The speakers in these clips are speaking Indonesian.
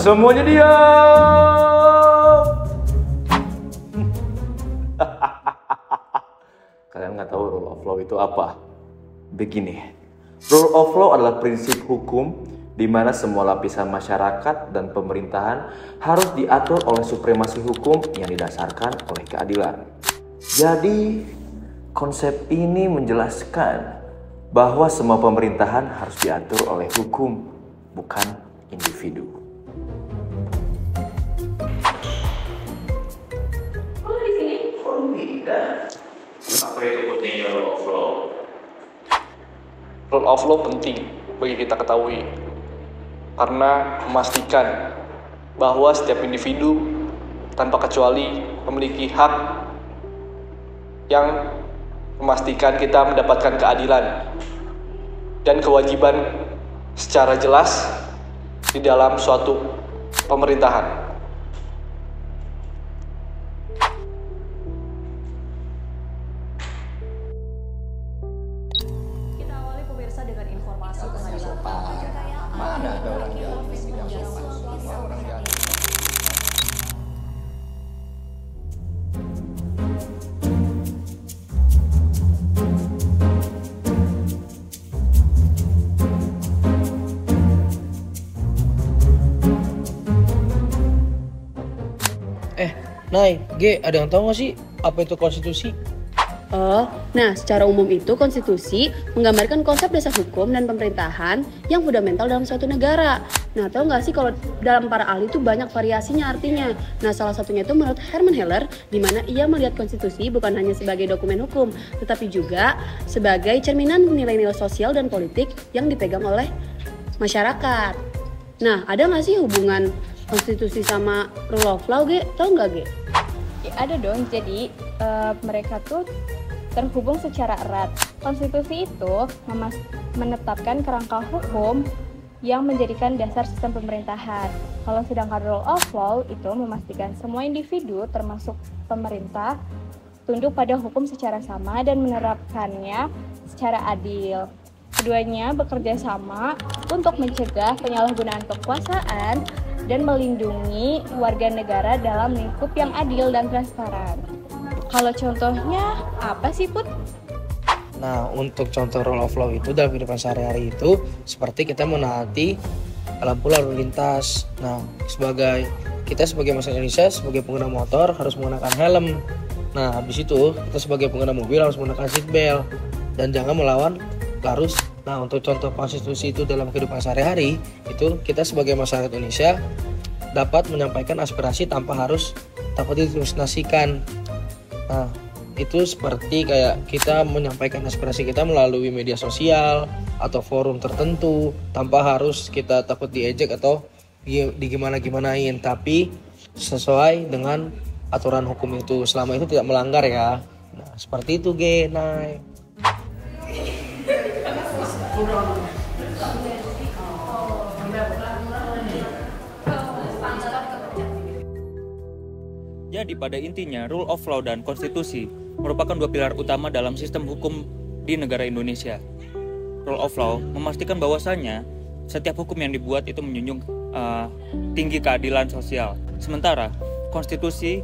Semuanya diam. Kalian nggak tahu rule of law itu apa? Begini, rule of law adalah prinsip hukum di mana semua lapisan masyarakat dan pemerintahan harus diatur oleh supremasi hukum yang didasarkan oleh keadilan. Jadi, konsep ini menjelaskan bahwa semua pemerintahan harus diatur oleh hukum, bukan individu. Oh, di sini? Oh, tidak. Apa itu pentingnya rule of law? Rule of law penting bagi kita ketahui karena memastikan bahwa setiap individu tanpa kecuali memiliki hak yang memastikan kita mendapatkan keadilan dan kewajiban secara jelas di dalam suatu pemerintahan. Kita awali pemirsa dengan informasi pengadilan. Mana ada orang jahat yang sopan? Semua orang jahat. Nay, G, ada yang tahu nggak sih apa itu konstitusi? Oh, nah secara umum itu konstitusi menggambarkan konsep dasar hukum dan pemerintahan yang fundamental dalam suatu negara. Nah, tahu nggak sih kalau dalam para ahli itu banyak variasinya artinya. Nah, salah satunya itu menurut Herman Heller, di mana ia melihat konstitusi bukan hanya sebagai dokumen hukum, tetapi juga sebagai cerminan nilai-nilai sosial dan politik yang dipegang oleh masyarakat. Nah, ada nggak sih hubungan konstitusi sama rule of law, Ge? Tahu nggak, Ge? Ya, ada dong, jadi mereka tuh terhubung secara erat. Konstitusi itu menetapkan kerangka hukum yang menjadikan dasar sistem pemerintahan. Kalau sedangkan rule of law itu memastikan semua individu termasuk pemerintah tunduk pada hukum secara sama dan menerapkannya secara adil. Keduanya bekerja sama untuk mencegah penyalahgunaan kekuasaan dan melindungi warga negara dalam lingkup yang adil dan transparan. Kalau contohnya apa sih, Put? Nah, untuk contoh rule of law itu dalam kehidupan sehari-hari itu seperti kita menaati lampu lalu lintas. Nah, kita sebagai masyarakat Indonesia, sebagai pengguna motor harus menggunakan helm. Nah, habis itu kita sebagai pengguna mobil harus menggunakan seat belt dan jangan melawan arus. Nah, untuk contoh konstitusi itu dalam kehidupan sehari-hari itu kita sebagai masyarakat Indonesia dapat menyampaikan aspirasi tanpa harus takut didiskriminasikan. Nah, itu seperti kayak kita menyampaikan aspirasi kita melalui media sosial atau forum tertentu tanpa harus kita takut diejek atau digimana-gimanain, tapi sesuai dengan aturan hukum itu selama itu tidak melanggar ya. Nah, seperti itu, Nay. Jadi pada intinya rule of law dan konstitusi merupakan dua pilar utama dalam sistem hukum di negara Indonesia. Rule of law memastikan bahwasannya setiap hukum yang dibuat itu menjunjung tinggi keadilan sosial. Sementara konstitusi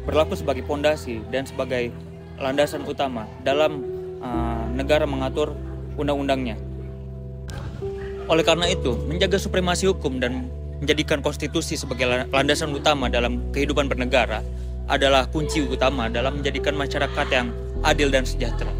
berlaku sebagai fondasi dan sebagai landasan utama dalam negara mengatur undang-undangnya. Oleh karena itu, menjaga supremasi hukum dan menjadikan konstitusi sebagai landasan utama dalam kehidupan bernegara adalah kunci utama dalam menjadikan masyarakat yang adil dan sejahtera.